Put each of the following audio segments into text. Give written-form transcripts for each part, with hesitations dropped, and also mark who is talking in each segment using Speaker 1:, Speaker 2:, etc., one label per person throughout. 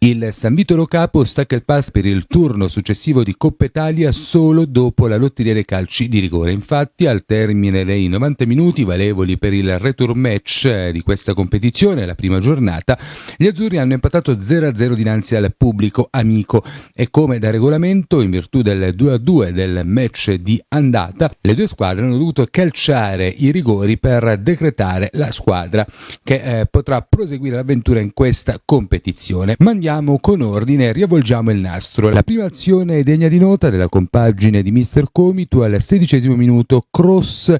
Speaker 1: Il San Vito Lo Capo stacca il pass per il turno successivo di Coppa Italia solo dopo la lotteria dei calci di rigore. Infatti, al termine dei 90 minuti valevoli per il return match di questa competizione, la prima giornata, gli azzurri hanno empatato 0-0 dinanzi al pubblico amico e, come da regolamento, in virtù del 2-2 del match di andata, le due squadre hanno dovuto calciare i rigori per decretare la squadra che potrà proseguire l'avventura in questa competizione. Ma andiamo con ordine e riavvolgiamo il nastro. La prima azione degna di nota della compagine di Mister Comitu al 16° minuto, cross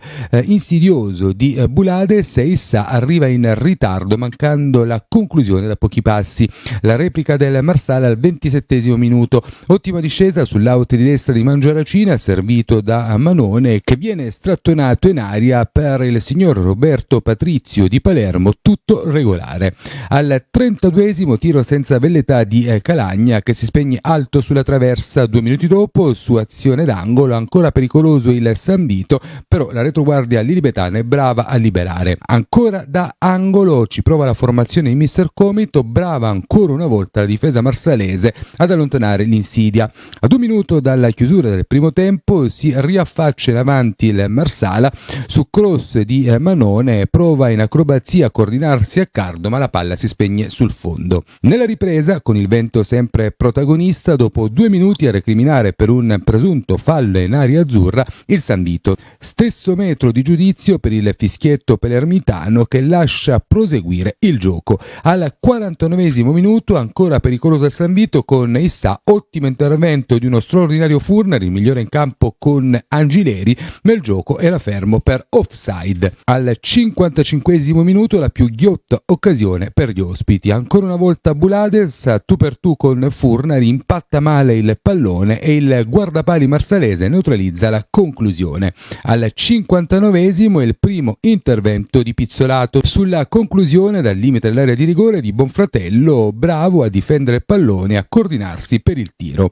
Speaker 1: insidioso di Bulades e Issa arriva in ritardo mancando la conclusione da pochi passi. La replica del Marsala al 27° minuto, ottima discesa sull'out di destra di Mangiaracina servito da Manone che viene strattonato in aria per il signor Roberto Patrizio di Palermo, tutto regolare. Al 32° tiro senza velletà di Calagna che si spegne alto sulla traversa. 2 minuti dopo, su azione d'angolo, ancora pericoloso il San Vito, però la retroguardia lilibetana è brava a liberare. Ancora da angolo ci prova la formazione di Mister Comito, brava ancora una volta la difesa marsalese ad allontanare l'insidia. Ad 1 minuto dalla chiusura del primo tempo si riaffaccia in avanti il Marsala su cross di Manone, prova in acrobazia a coordinarsi a cardo ma la palla si spegne sul fondo. Nella ripresa, con il vento sempre protagonista, dopo 2 minuti a recriminare per un presunto fallo in area azzurra il San Vito. Stesso metro di giudizio per il fischietto palermitano che lascia proseguire il gioco. Al 49° minuto ancora pericoloso il San Vito con Issa, ottimo intervento di uno straordinario Furner, il migliore in campo con Angileri, ma il gioco era fermo per offside. Al 55° minuto la più ghiotta occasione per gli ospiti. Ancora una volta Bulades tu per tu con Furner impatta male il pallone e il guardapali marsalese neutralizza la conclusione. Al 59° il primo intervento di Pizzolato sulla conclusione dal limite dell'area di rigore di Bonfratello, bravo a difendere il pallone e a coordinarsi per il tiro.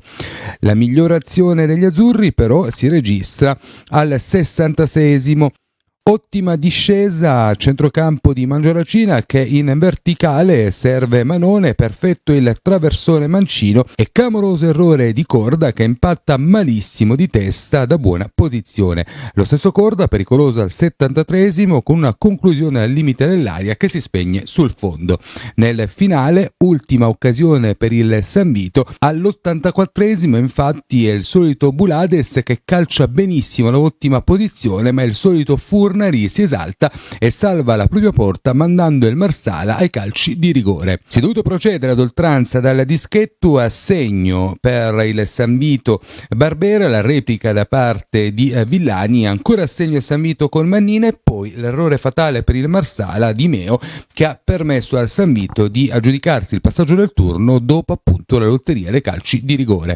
Speaker 1: La migliore azione degli azzurri però si registra al 66°. Ottima discesa a centrocampo di Mangiaracina che in verticale serve Manone, perfetto il traversone mancino e clamoroso errore di Corda che impatta malissimo di testa da buona posizione. Lo stesso Corda pericoloso al 73° con una conclusione al limite dell'aria che si spegne sul fondo. Nel finale, ultima occasione per il San Vito, all'84° infatti è il solito Bulades che calcia benissimo l'ottima posizione, ma è il solito Furner si esalta e salva la propria porta mandando il Marsala ai calci di rigore. Si è dovuto procedere ad oltranza dal dischetto a segno per il San Vito Barbera, la replica da parte di Villani, ancora a segno San Vito con Mannina e poi l'errore fatale per il Marsala di Meo che ha permesso al San Vito di aggiudicarsi il passaggio del turno dopo appunto la lotteria dei calci di rigore.